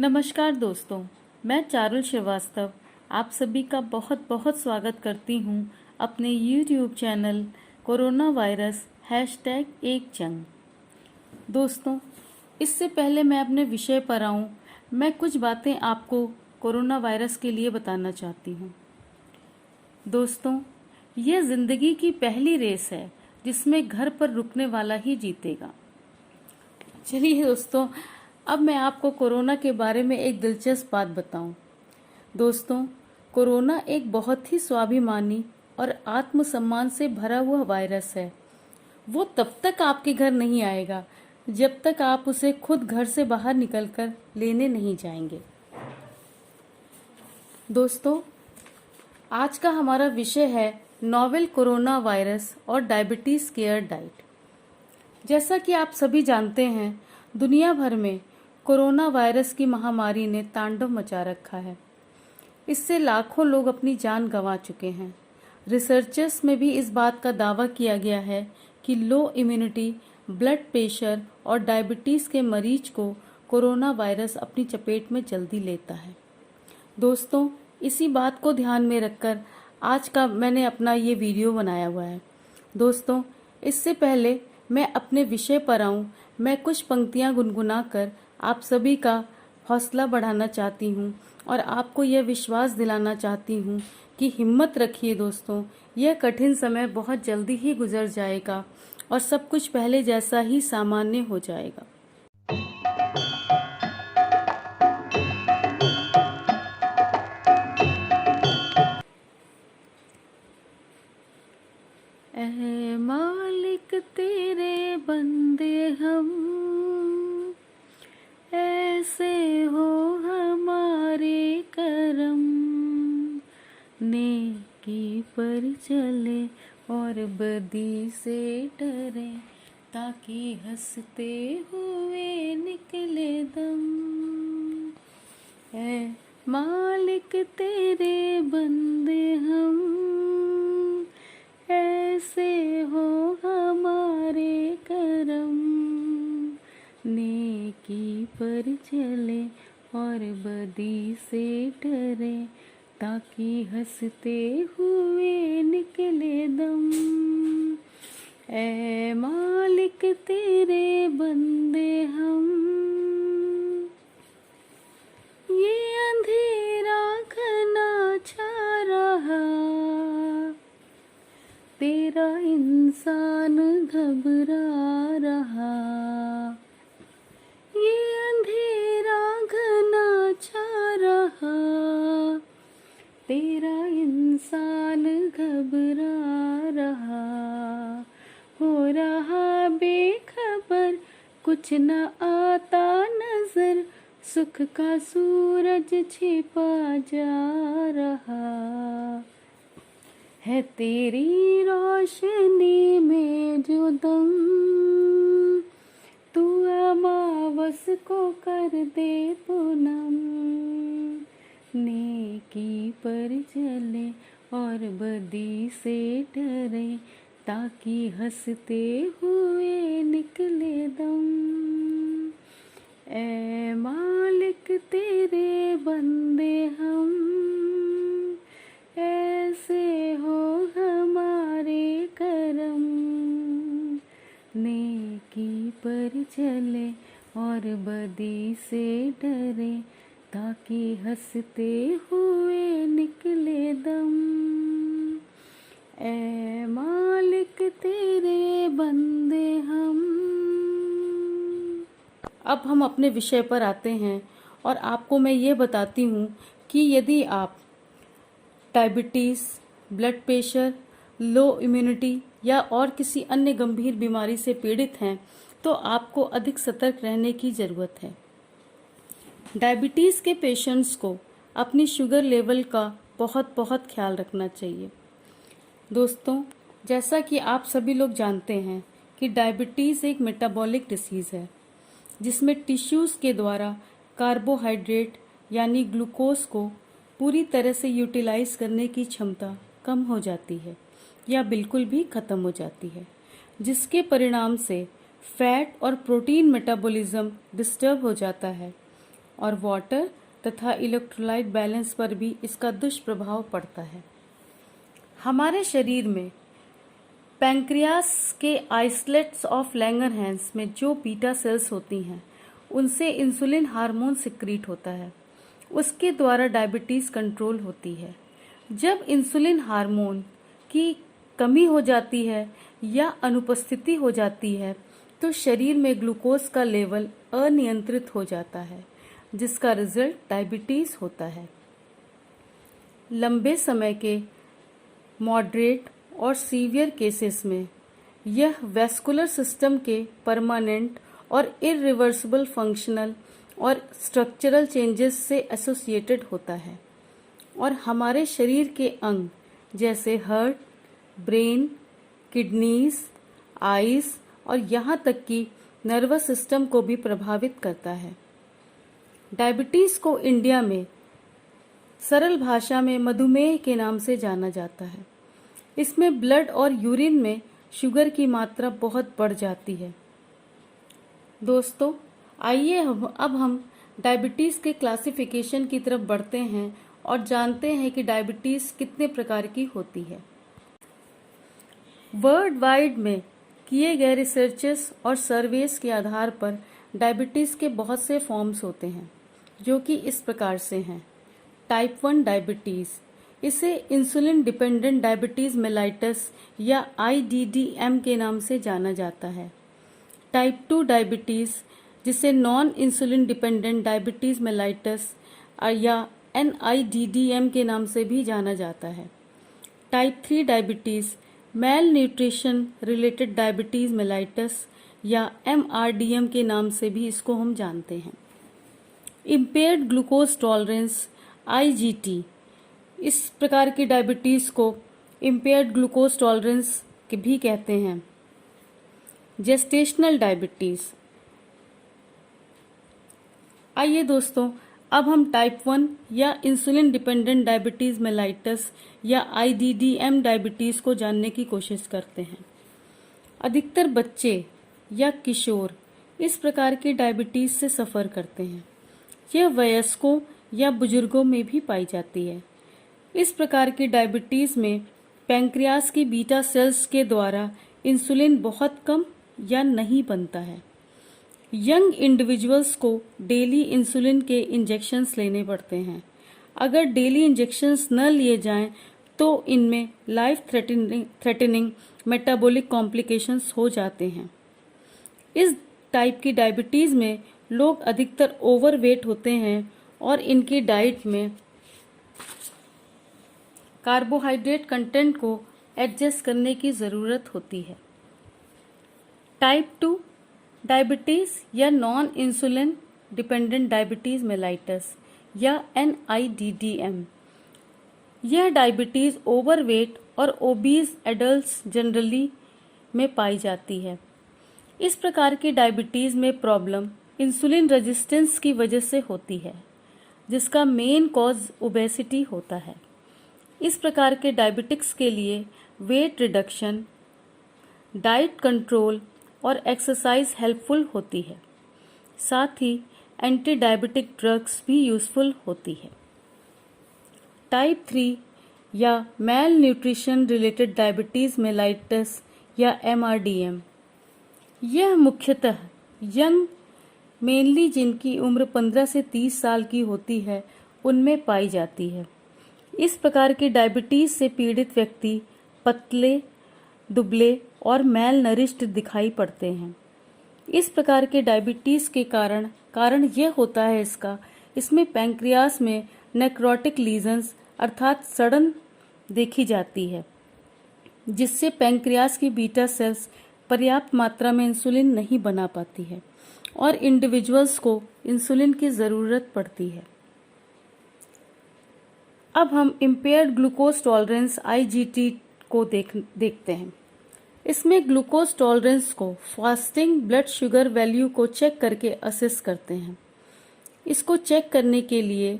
नमस्कार दोस्तों, मैं चारुल श्रीवास्तव आप सभी का बहुत बहुत स्वागत करती हूँ अपने YouTube चैनल कोरोना वायरस #एक जंग। दोस्तों, इससे पहले मैं अपने विषय पर आऊँ, मैं कुछ बातें आपको कोरोना वायरस के लिए बताना चाहती हूँ। दोस्तों, यह जिंदगी की पहली रेस है जिसमें घर पर रुकने वाला ही जीतेगा। चलिए दोस्तों, अब मैं आपको कोरोना के बारे में एक दिलचस्प बात बताऊं। दोस्तों, कोरोना एक बहुत ही स्वाभिमानी और आत्मसम्मान से भरा हुआ वायरस है। वो तब तक आपके घर नहीं आएगा जब तक आप उसे खुद घर से बाहर निकलकर लेने नहीं जाएंगे। दोस्तों, आज का हमारा विषय है नोवेल कोरोना वायरस और डायबिटीज केयर डाइट। जैसा कि आप सभी जानते हैं, दुनिया भर में कोरोना वायरस की महामारी ने तांडव मचा रखा है। इससे लाखों लोग अपनी जान गंवा चुके हैं। रिसर्चर्स में भी इस बात का दावा किया गया है कि लो इम्यूनिटी, ब्लड प्रेशर और डायबिटीज के मरीज को कोरोना वायरस अपनी चपेट में जल्दी लेता है। दोस्तों, इसी बात को ध्यान में रखकर आज का मैंने अपना ये वीडियो बनाया हुआ है। दोस्तों, इससे पहले मैं अपने विषय पर आऊं, मैं कुछ पंक्तियां गुनगुना कर आप सभी का हौसला बढ़ाना चाहती हूं और आपको यह विश्वास दिलाना चाहती हूं कि हिम्मत रखिए दोस्तों, यह कठिन समय बहुत जल्दी ही गुजर जाएगा और सब कुछ पहले जैसा ही सामान्य हो जाएगा। ऐ मालिक तेरे बंदे हम, ऐसे हो हमारे करम, नेकी पर चले और बदी से डरे, ताकि हंसते हुए निकले दम। ऐ मालिक तेरे बंदे हम, ऐसे हो हमारे करम, नेकी पर चले और बदी से डरे, ताकि हंसते हुए निकले दम। ऐ मालिक तेरे बंदे हम, ये अंधेरा घना छा रहा, तेरा इंसान घबरा रहा। ये अंधेरा घना छा रहा, तेरा इंसान घबरा रहा। हो रहा बेखबर, कुछ न आता नजर, सुख का सूरज छिपा जा रहा है। तेरी रोशनी में जो दम, तू अमावस को कर दे पूनम, नेकी पर चले और बदी से डरे, ताकि हंसते हुए निकले दम। ऐ मालिक तेरे बंदे हम, ऐसे हो हमारे करम, नेकी पर चले और बदी से डरे, ताकि हंसते हुए निकले दम। ऐ मालिक तेरे बंदे हम। अब हम अपने विषय पर आते हैं और आपको मैं ये बताती हूँ कि यदि आप डायबिटीज़, ब्लड प्रेशर, लो इम्यूनिटी या और किसी अन्य गंभीर बीमारी से पीड़ित हैं तो आपको अधिक सतर्क रहने की ज़रूरत है। डायबिटीज़ के पेशेंट्स को अपनी शुगर लेवल का बहुत बहुत ख्याल रखना चाहिए। दोस्तों, जैसा कि आप सभी लोग जानते हैं कि डायबिटीज़ एक मेटाबॉलिक डिसीज़ है जिसमें टिश्यूज़ के द्वारा कार्बोहाइड्रेट यानी ग्लूकोज को पूरी तरह से यूटिलाइज करने की क्षमता कम हो जाती है या बिल्कुल भी खत्म हो जाती है, जिसके परिणाम से फैट और प्रोटीन मेटाबॉलिज्म डिस्टर्ब हो जाता है और वाटर तथा इलेक्ट्रोलाइट बैलेंस पर भी इसका दुष्प्रभाव पड़ता है। हमारे शरीर में पैंक्रियास के आइसलेट्स ऑफ लैंगरहैंस में जो बीटा सेल्स होती हैं, उनसे इंसुलिन हार्मोन सिक्रीट होता है। उसके द्वारा डायबिटीज़ कंट्रोल होती है। जब इंसुलिन हार्मोन की कमी हो जाती है या अनुपस्थिति हो जाती है तो शरीर में ग्लूकोज का लेवल अनियंत्रित हो जाता है, जिसका रिजल्ट डायबिटीज़ होता है। लंबे समय के मॉडरेट और सीवियर केसेस में यह वैस्कुलर सिस्टम के परमानेंट और इरिवर्सिबल फंक्शनल और स्ट्रक्चरल चेंजेस से एसोसिएटेड होता है और हमारे शरीर के अंग जैसे हार्ट, ब्रेन, किडनीज, आईज और यहाँ तक कि नर्वस सिस्टम को भी प्रभावित करता है। डायबिटीज़ को इंडिया में सरल भाषा में मधुमेह के नाम से जाना जाता है। इसमें ब्लड और यूरिन में शुगर की मात्रा बहुत बढ़ जाती है। दोस्तों, आइए अब हम डायबिटीज़ के क्लासिफिकेशन की तरफ बढ़ते हैं और जानते हैं कि डायबिटीज़ कितने प्रकार की होती है। वर्ल्ड वाइड में किए गए रिसर्चेस और सर्वेस के आधार पर डायबिटीज़ के बहुत से फॉर्म्स होते हैं, जो कि इस प्रकार से हैं। टाइप 1 डायबिटीज़, इसे इंसुलिन डिपेंडेंट डायबिटीज़ मेलाइटस या IDDM के नाम से जाना जाता है। टाइप 2 डायबिटीज़, जिसे non insulin dependent diabetes mellitus या NIDDM के नाम से भी जाना जाता है। Type 3 diabetes, mail nutrition related diabetes mellitus या MRDM के नाम से भी इसको हम जानते हैं। इम्पेयर्ड ग्लूकोज टॉलरेंस IGT, इस प्रकार की डायबिटीज़ को इम्पेयर्ड ग्लूकोज टॉलरेंस भी कहते हैं। Gestational diabetes. आइए दोस्तों, अब हम टाइप 1 या इंसुलिन डिपेंडेंट डायबिटीज़ मेलाइटस या IDDM डायबिटीज़ को जानने की कोशिश करते हैं। अधिकतर बच्चे या किशोर इस प्रकार की डायबिटीज़ से सफ़र करते हैं। यह वयस्कों या बुजुर्गों में भी पाई जाती है। इस प्रकार की डायबिटीज़ में पैंक्रियास की बीटा सेल्स के द्वारा इंसुलिन बहुत कम या नहीं बनता है। यंग इंडिविजुअल्स को डेली इंसुलिन के इंजेक्शन्स लेने पड़ते हैं। अगर डेली इंजेक्शन्स न लिए जाएं तो इनमें लाइफ थ्रेटनिंग मेटाबॉलिक कॉम्प्लिकेशंस हो जाते हैं। इस टाइप की डायबिटीज़ में लोग अधिकतर ओवरवेट होते हैं और इनकी डाइट में कार्बोहाइड्रेट कंटेंट को एडजस्ट करने की ज़रूरत होती है। टाइप 2 डायबिटीज़ या non insulin dependent diabetes mellitus या NIDDM, यह डायबिटीज़ ओवरवेट और ओबीज एडल्ट्स जनरली में पाई जाती है। इस प्रकार की डायबिटीज़ में प्रॉब्लम इंसुलिन रेजिस्टेंस की वजह से होती है, जिसका मेन कॉज ओबेसिटी होता है। इस प्रकार के डायबिटिक्स के लिए वेट रिडक्शन, डाइट कंट्रोल और एक्सरसाइज हेल्पफुल होती है। साथ ही एंटी डायबिटिक ड्रग्स भी यूज़फुल होती है। टाइप 3 या mail nutrition related diabetes mellitus या MRDM, यह मुख्यतः यंग मेनली जिनकी उम्र 15 से 30 साल की होती है उनमें पाई जाती है। इस प्रकार की डायबिटीज़ से पीड़ित व्यक्ति पतले, दुबले और मेल नरिश्ड दिखाई पड़ते हैं। इस प्रकार के डायबिटीज़ के कारण यह होता है इसमें पैंक्रियास में नेक्रोटिक लीजन्स अर्थात सड़न देखी जाती है, जिससे पैंक्रियास की बीटा सेल्स पर्याप्त मात्रा में इंसुलिन नहीं बना पाती है और इंडिविजुअल्स को इंसुलिन की ज़रूरत पड़ती है। अब हम इम्पेयर्ड ग्लूकोज टॉलरेंस IGT को देखते हैं। इसमें ग्लूकोज टॉलरेंस को फास्टिंग ब्लड शुगर वैल्यू को चेक करके असेस करते हैं। इसको चेक करने के लिए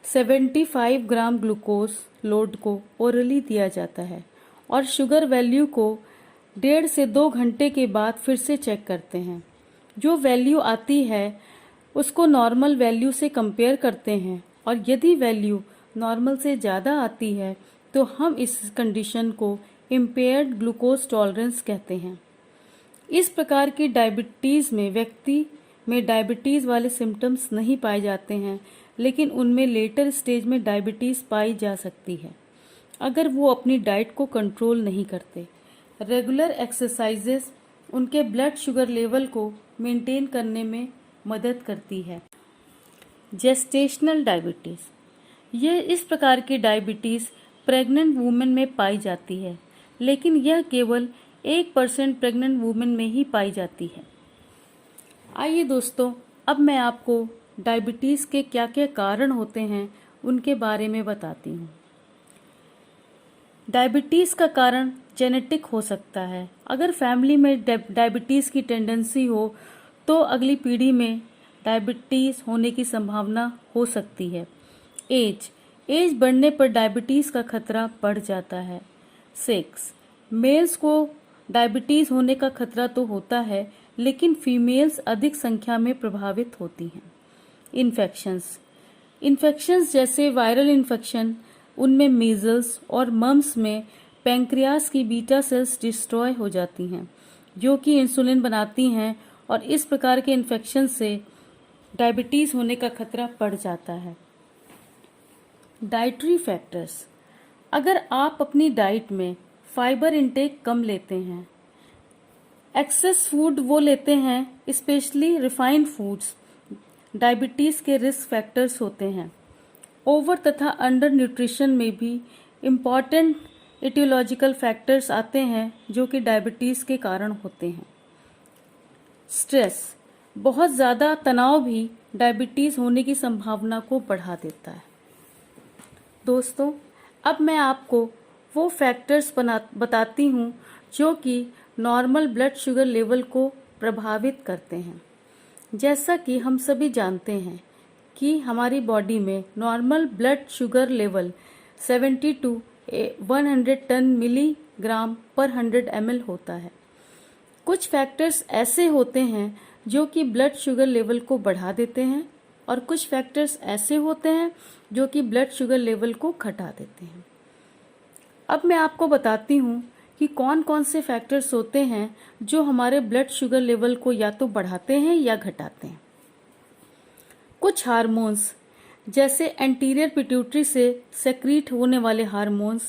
75 ग्राम ग्लूकोज लोड को ओरली दिया जाता है और शुगर वैल्यू को 1.5 से 2 घंटे के बाद फिर से चेक करते हैं। जो वैल्यू आती है उसको नॉर्मल वैल्यू से कंपेयर करते हैं और यदि वैल्यू नॉर्मल से ज़्यादा आती है तो हम इस कंडीशन को इम्पेयर्ड ग्लूकोज टॉलरेंस कहते हैं। इस प्रकार की डायबिटीज़ में व्यक्ति में डायबिटीज़ वाले सिम्टम्स नहीं पाए जाते हैं, लेकिन उनमें लेटर स्टेज में डायबिटीज़ पाई जा सकती है अगर वो अपनी डाइट को कंट्रोल नहीं करते। रेगुलर एक्सरसाइजेस उनके ब्लड शुगर लेवल को मेंटेन करने में मदद करती है। जेस्टेशनल डायबिटीज़, यह इस प्रकार की डायबिटीज़ प्रेग्नेंट वुमेन में पाई जाती है, लेकिन यह केवल 1% प्रेग्नेंट वुमेन में ही पाई जाती है। आइए दोस्तों, अब मैं आपको डायबिटीज़ के क्या क्या कारण होते हैं उनके बारे में बताती हूँ। डायबिटीज़ का कारण जेनेटिक हो सकता है। अगर फैमिली में डायबिटीज़ की टेंडेंसी हो तो अगली पीढ़ी में डायबिटीज़ होने की संभावना हो सकती है। एज बढ़ने पर डायबिटीज़ का खतरा बढ़ जाता है। सेक्स, मेल्स को डायबिटीज़ होने का खतरा तो होता है, लेकिन फीमेल्स अधिक संख्या में प्रभावित होती हैं। इन्फेक्शंस जैसे वायरल इन्फेक्शन, उनमें मीजल्स और मम्स में पैंक्रियास की बीटा सेल्स डिस्ट्रॉय हो जाती हैं, जो कि इंसुलिन बनाती हैं, और इस प्रकार के इन्फेक्शन से डायबिटीज़ होने का खतरा बढ़ जाता है। डाइटरी फैक्टर्स, अगर आप अपनी डाइट में फाइबर इंटेक कम लेते हैं, एक्सेस फूड वो लेते हैं, स्पेशली रिफाइंड फूड्स, डायबिटीज़ के रिस्क फैक्टर्स होते हैं। ओवर तथा अंडर न्यूट्रिशन में भी इम्पॉर्टेंट एटियोलॉजिकल फैक्टर्स आते हैं जो कि डायबिटीज़ के कारण होते हैं। स्ट्रेस, बहुत ज़्यादा तनाव भी डायबिटीज़ होने की संभावना को बढ़ा देता है। दोस्तों, अब मैं आपको वो फैक्टर्स बताती हूँ जो कि नॉर्मल ब्लड शुगर लेवल को प्रभावित करते हैं। जैसा कि हम सभी जानते हैं कि हमारी बॉडी में normal blood sugar level 70 to 110 milligram पर 100 ml होता है। कुछ फैक्टर्स ऐसे होते हैं जो कि ब्लड शुगर लेवल को बढ़ा देते हैं और कुछ फैक्टर्स ऐसे होते हैं जो कि ब्लड शुगर लेवल को घटा देते हैं। अब मैं आपको बताती हूँ कि कौन कौन से फैक्टर्स होते हैं जो हमारे ब्लड शुगर लेवल को या तो बढ़ाते हैं या घटाते हैं। कुछ हार्मोन्स जैसे एंटीरियर पिट्यूटरी से सेक्रीट होने वाले हार्मोन्स,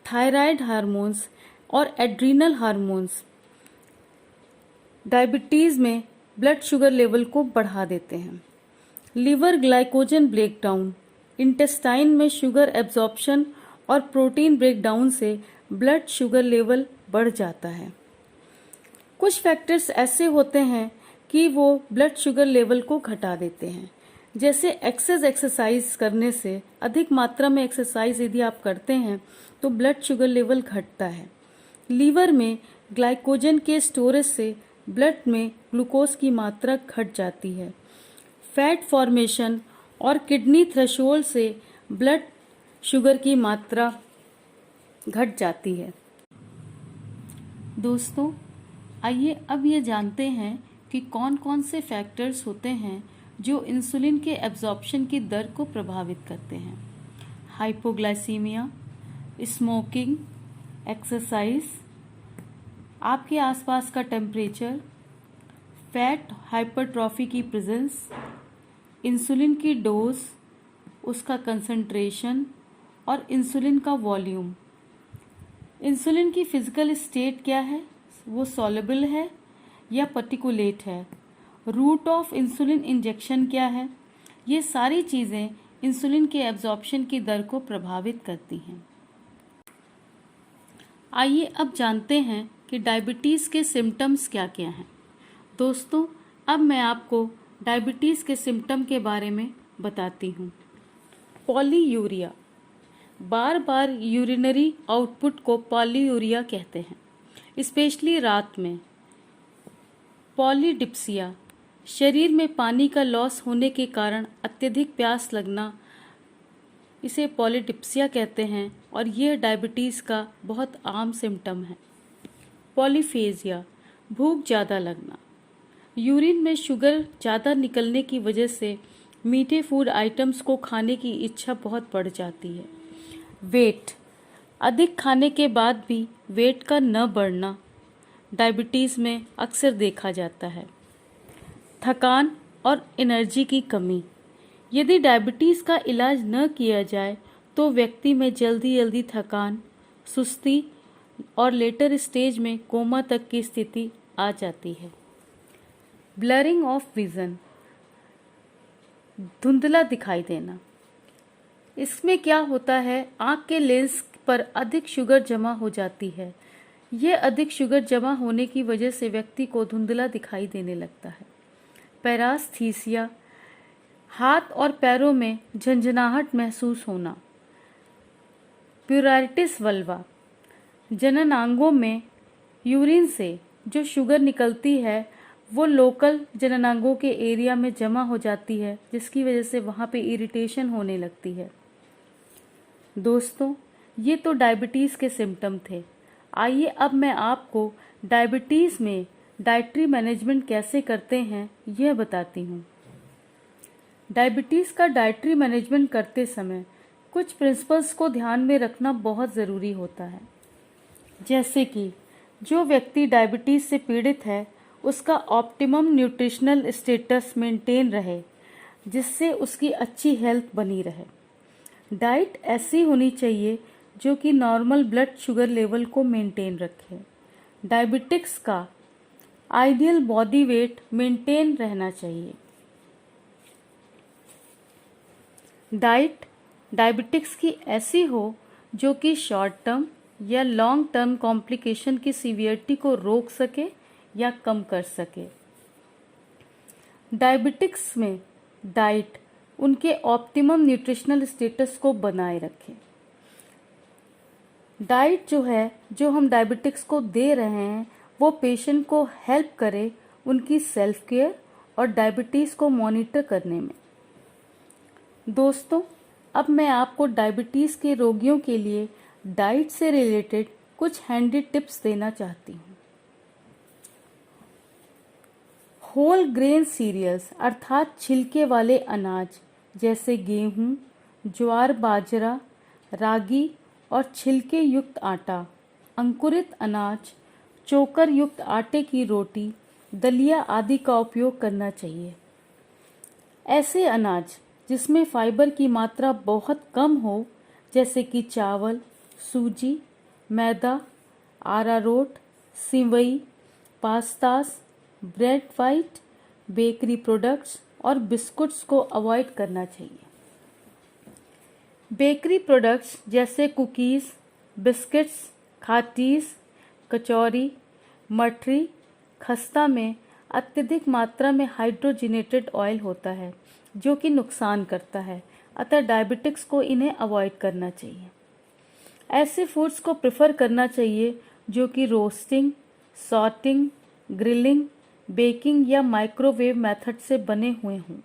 थायराइड हार्मोन्स और एड्रीनल हार्मोन्स डायबिटीज़ में ब्लड शुगर लेवल को बढ़ा देते हैं। लिवर ग्लाइकोजन ब्रेकडाउन, इंटेस्टाइन में शुगर एब्जॉर्प्शन और प्रोटीन ब्रेकडाउन से ब्लड शुगर लेवल बढ़ जाता है। कुछ फैक्टर्स ऐसे होते हैं कि वो ब्लड शुगर लेवल को घटा देते हैं, जैसे एक्सरसाइज करने से, अधिक मात्रा में एक्सरसाइज यदि आप करते हैं तो ब्लड शुगर लेवल घटता है। लीवर में ग्लाइकोजन के स्टोरेज से ब्लड में ग्लूकोज की मात्रा घट जाती है। फैट फॉर्मेशन और किडनी थ्रेशोल्ड से ब्लड शुगर की मात्रा घट जाती है। दोस्तों, आइए अब ये जानते हैं कि कौन कौन से फैक्टर्स होते हैं जो इंसुलिन के एब्जॉर्प्शन की दर को प्रभावित करते हैं। हाइपोग्लाइसीमिया, स्मोकिंग, एक्सरसाइज, आपके आसपास का टेम्परेचर, फैट हाइपरट्रॉफी की प्रेजेंस, इंसुलिन की डोज, उसका कंसंट्रेशन और इंसुलिन का वॉल्यूम। इंसुलिन की फिजिकल स्टेट क्या है, वो सॉल्युबल है या पर्टिकुलेट है, रूट ऑफ इंसुलिन इंजेक्शन क्या है। ये सारी चीज़ें इंसुलिन के एब्जॉर्प्शन की दर को प्रभावित करती हैं। आइए अब जानते हैं कि डायबिटीज़ के सिम्टम्स क्या क्या हैं। दोस्तों, अब मैं आपको डायबिटीज़ के सिम्टम के बारे में बताती हूँ। पॉलीयूरिया, बार बार यूरिनरी आउटपुट को पॉलीयूरिया कहते हैं, स्पेशली रात में। पॉलीडिप्सिया, शरीर में पानी का लॉस होने के कारण अत्यधिक प्यास लगना, इसे पॉलीडिप्सिया कहते हैं और यह डायबिटीज़ का बहुत आम सिम्टम है। पॉलीफेजिया, भूख ज़्यादा लगना। यूरिन में शुगर ज़्यादा निकलने की वजह से मीठे फूड आइटम्स को खाने की इच्छा बहुत बढ़ जाती है। वेट, अधिक खाने के बाद भी वेट का न बढ़ना डायबिटीज़ में अक्सर देखा जाता है। थकान और एनर्जी की कमी, यदि डायबिटीज़ का इलाज न किया जाए तो व्यक्ति में जल्दी जल्दी थकान, सुस्ती और लेटर स्टेज में कोमा तक की स्थिति आ जाती है। ब्लरिंग ऑफ विज़न, धुंधला दिखाई देना। इसमें क्या होता है, आँख के लेंस पर अधिक शुगर जमा हो जाती है। यह अधिक शुगर जमा होने की वजह से व्यक्ति को धुंधला दिखाई देने लगता है। पैरास्थीसिया, हाथ और पैरों में झंझनाहट महसूस होना। प्यूराइटिस वल्वा, जननांगों में यूरिन से जो शुगर निकलती है वो लोकल जननांगों के एरिया में जमा हो जाती है, जिसकी वजह से वहाँ पे इरिटेशन होने लगती है। दोस्तों, ये तो डायबिटीज़ के सिम्टम थे। आइए अब मैं आपको डायबिटीज़ में डाइटरी मैनेजमेंट कैसे करते हैं यह बताती हूँ। डायबिटीज़ का डाइटरी मैनेजमेंट करते समय कुछ प्रिंसिपल्स को ध्यान में रखना बहुत ज़रूरी होता है, जैसे कि जो व्यक्ति डायबिटीज़ से पीड़ित है उसका ऑप्टिमम न्यूट्रिशनल स्टेटस मेंटेन रहे, जिससे उसकी अच्छी हेल्थ बनी रहे। डाइट ऐसी होनी चाहिए जो कि नॉर्मल ब्लड शुगर लेवल को मेंटेन रखे। डायबिटिक्स का आइडियल बॉडी वेट मेंटेन रहना चाहिए। डाइट डायबिटिक्स की ऐसी हो जो कि शॉर्ट टर्म या लॉन्ग टर्म कॉम्प्लिकेशन की सीवियरिटी को रोक सके या कम कर सके। डायबिटिक्स में डाइट उनके ऑप्टिमम न्यूट्रिशनल स्टेटस को बनाए रखे। डाइट जो है, जो हम डायबिटिक्स को दे रहे हैं, वो पेशेंट को हेल्प करे उनकी सेल्फ केयर और डायबिटीज़ को मॉनिटर करने में। दोस्तों, अब मैं आपको डायबिटीज़ के रोगियों के लिए डाइट से रिलेटेड कुछ हैंडी टिप्स देना चाहती हूँ। होल ग्रेन सीरियल्स अर्थात छिलके वाले अनाज जैसे गेहूँ, ज्वार, बाजरा, रागी और छिलके युक्त आटा, अंकुरित अनाज, चोकर युक्त आटे की रोटी, दलिया आदि का उपयोग करना चाहिए। ऐसे अनाज जिसमें फाइबर की मात्रा बहुत कम हो, जैसे कि चावल, सूजी, मैदा, अरारोट, सिवई, pastas, bread white, bakery products और बिस्कुट्स को अवॉइड करना चाहिए। बेकरी प्रोडक्ट्स जैसे कुकीज़, बिस्किट्स, खाटीज़, कचौरी, मठरी, खस्ता में अत्यधिक मात्रा में हाइड्रोजनेटेड ऑयल होता है जो कि नुकसान करता है, अतः डायबिटिक्स को इन्हें अवॉइड करना चाहिए। ऐसे फूड्स को प्रेफर करना चाहिए जो कि रोस्टिंग, सॉटिंग, ग्रिलिंग, बेकिंग या माइक्रोवेव मेथड से बने हुए हों।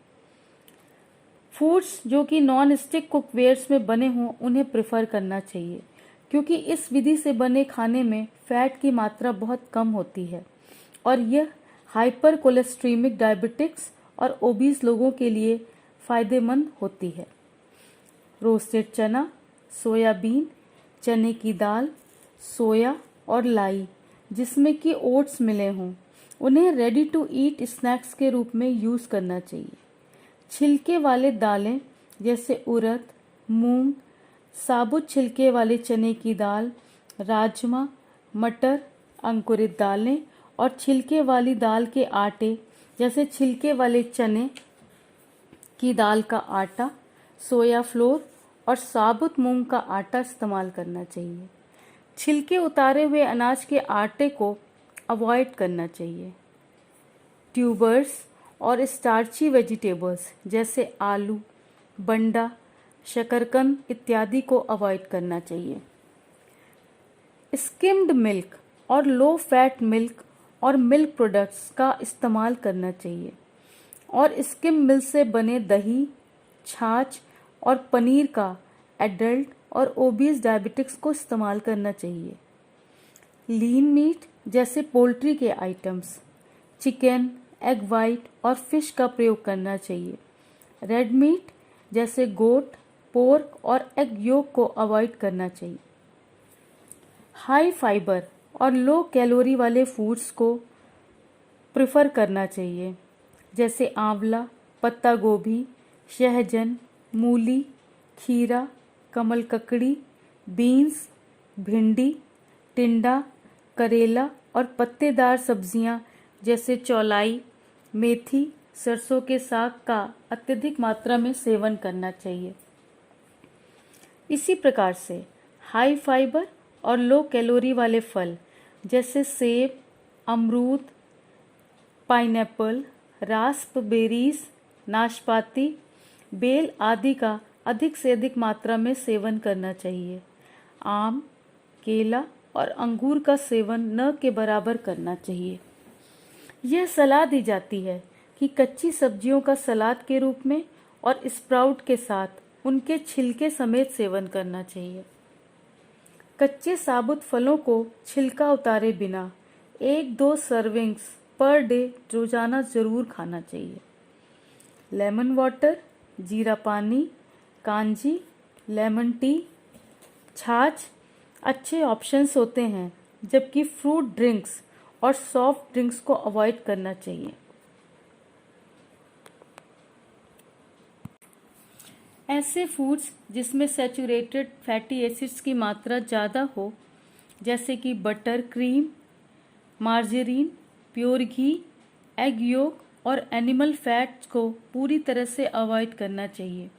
फूड्स जो कि नॉन स्टिक कुकवेयर्स में बने हों उन्हें प्रेफर करना चाहिए, क्योंकि इस विधि से बने खाने में फैट की मात्रा बहुत कम होती है और यह हाइपर कोलेस्ट्रीमिक डायबिटिक्स और ओबीज लोगों के लिए फ़ायदेमंद होती है। रोस्टेड चना, सोयाबीन, चने की दाल, सोया और लाई जिसमें कि ओट्स मिले हों, उन्हें रेडी टू ईट स्नैक्स के रूप में यूज़ करना चाहिए। छिलके वाले दालें जैसे उड़द, मूंग, साबुत छिलके वाले चने की दाल, राजमा, मटर, अंकुरित दालें और छिलके वाली दाल के आटे जैसे छिलके वाले चने की दाल का आटा, सोया फ्लोर और साबुत मूंग का आटा इस्तेमाल करना चाहिए। छिलके उतारे हुए अनाज के आटे को अवॉइड करना चाहिए। ट्यूबर्स और स्टार्ची वेजिटेबल्स जैसे आलू, बंडा, शकरकंद इत्यादि को अवॉइड करना चाहिए। स्किम्ड मिल्क और लो फैट मिल्क और मिल्क प्रोडक्ट्स का इस्तेमाल करना चाहिए और स्किम मिल्क से बने दही, छाछ और पनीर का एडल्ट और ओबीज डायबिटिक्स को इस्तेमाल करना चाहिए। लीन मीट जैसे पोल्ट्री के आइटम्स, चिकन, एग वाइट और फिश का प्रयोग करना चाहिए। रेड मीट जैसे गोट, पोर्क और एग योक को अवॉइड करना चाहिए। हाई फाइबर और लो कैलोरी वाले फूड्स को प्रेफर करना चाहिए, जैसे आंवला, पत्ता गोभी, सहजन, मूली, खीरा, कमल ककड़ी, बीन्स, भिंडी, टिंडा, करेला और पत्तेदार सब्जियां जैसे चौलाई, मेथी, सरसों के साग का अत्यधिक मात्रा में सेवन करना चाहिए। इसी प्रकार से हाई फाइबर और लो कैलोरी वाले फल जैसे सेब, अमरूद, पाइनएप्पल, रास्पबेरीज, नाशपाती, बेल आदि का अधिक से अधिक मात्रा में सेवन करना चाहिए। आम, केला और अंगूर का सेवन न के बराबर करना चाहिए। यह सलाह दी जाती है कि कच्ची सब्जियों का सलाद के रूप में और स्प्राउट के साथ उनके छिलके समेत सेवन करना चाहिए। कच्चे साबुत फलों को छिलका उतारे बिना 1-2 सर्विंग्स पर डे रोजाना जरूर खाना चाहिए। लेमन वाटर, जीरा पानी, कांजी, लेमन टी, छाछ अच्छे ऑप्शंस होते हैं, जबकि फ्रूट ड्रिंक्स और सॉफ्ट ड्रिंक्स को अवॉइड करना चाहिए। ऐसे फूड्स जिसमें सैचुरेटेड फैटी एसिड्स की मात्रा ज़्यादा हो, जैसे कि बटर, क्रीम, मार्जरीन, प्योर घी, एग योक और एनिमल फैट्स को पूरी तरह से अवॉइड करना चाहिए।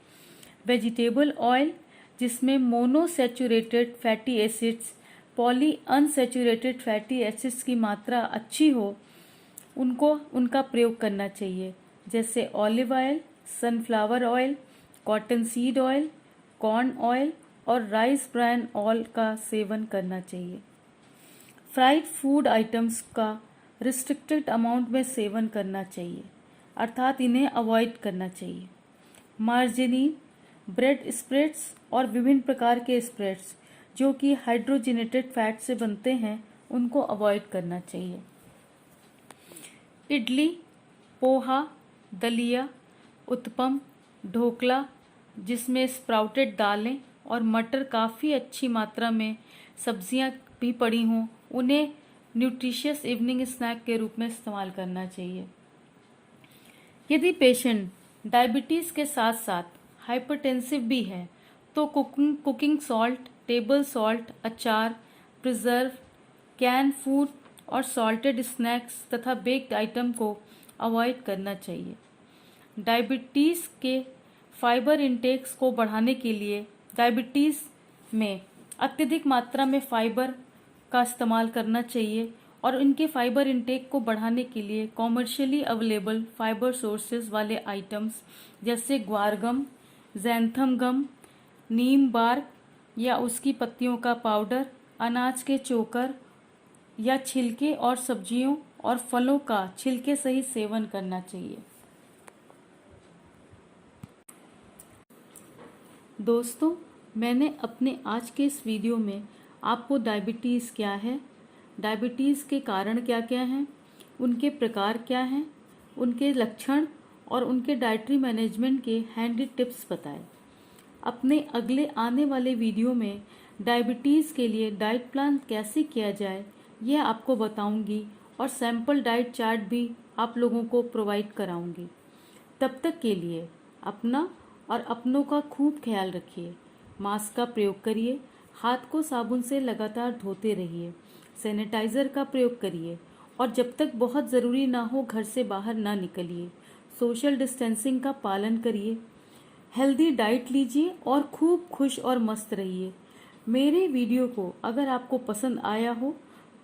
वेजिटेबल ऑयल जिसमें monounsaturated fatty acids, poly unsaturated fatty acids की मात्रा अच्छी हो, उनका प्रयोग करना चाहिए, जैसे olive oil, sunflower oil, cotton seed oil, corn oil और राइस ब्रान ऑयल का सेवन करना चाहिए। फ्राइड फूड आइटम्स का रिस्ट्रिक्टेड अमाउंट में सेवन करना चाहिए, अर्थात इन्हें अवॉइड करना चाहिए। मार्जरीन, ब्रेड स्प्रेड्स और विभिन्न प्रकार के स्प्रेड्स जो कि हाइड्रोजनेटेड फैट से बनते हैं, उनको अवॉइड करना चाहिए। इडली, पोहा, दलिया, उत्पम, ढोकला जिसमें स्प्राउटेड दालें और मटर काफ़ी अच्छी मात्रा में सब्जियां भी पड़ी हों, उन्हें न्यूट्रिशियस इवनिंग स्नैक के रूप में इस्तेमाल करना चाहिए। यदि पेशेंट डायबिटीज़ के साथ साथ हाइपरटेंसिव भी है तो कुकिंग सॉल्ट, टेबल सॉल्ट, अचार, प्रिजर्व, कैन फूड और सॉल्टेड स्नैक्स तथा बेक्ड आइटम को अवॉइड करना चाहिए। डायबिटीज़ के फाइबर इंटेक्स को बढ़ाने के लिए डायबिटीज़ में अत्यधिक मात्रा में फाइबर का इस्तेमाल करना चाहिए और इनके फाइबर इंटेक को बढ़ाने के लिए कॉमर्शियली अवेलेबल फाइबर सोर्सेज वाले आइटम्स जैसे ग्वारगम, ज़ैंथम गम, नीम बार्क या उसकी पत्तियों का पाउडर, अनाज के चोकर या छिलके और सब्जियों और फलों का छिलके सहित सेवन करना चाहिए। दोस्तों, मैंने अपने आज के इस वीडियो में आपको डायबिटीज़ क्या है, डायबिटीज़ के कारण क्या क्या हैं, उनके प्रकार क्या हैं, उनके लक्षण और उनके डाइटरी मैनेजमेंट के हैंडी टिप्स बताए। अपने अगले आने वाले वीडियो में डायबिटीज़ के लिए डाइट प्लान कैसे किया जाए यह आपको बताऊंगी और सैंपल डाइट चार्ट भी आप लोगों को प्रोवाइड कराऊंगी। तब तक के लिए अपना और अपनों का खूब ख्याल रखिए। मास्क का प्रयोग करिए, हाथ को साबुन से लगातार धोते रहिए, सैनिटाइज़र का प्रयोग करिए और जब तक बहुत ज़रूरी ना हो घर से बाहर ना निकलिए। सोशल डिस्टेंसिंग का पालन करिए, हेल्दी डाइट लीजिए और खूब खुश और मस्त रहिए। मेरे वीडियो को अगर आपको पसंद आया हो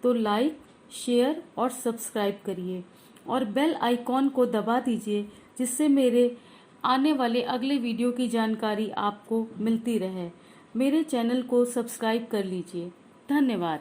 तो लाइक, शेयर और सब्सक्राइब करिए और बेल आइकॉन को दबा दीजिए, जिससे मेरे आने वाले अगले वीडियो की जानकारी आपको मिलती रहे। मेरे चैनल को सब्सक्राइब कर लीजिए। धन्यवाद।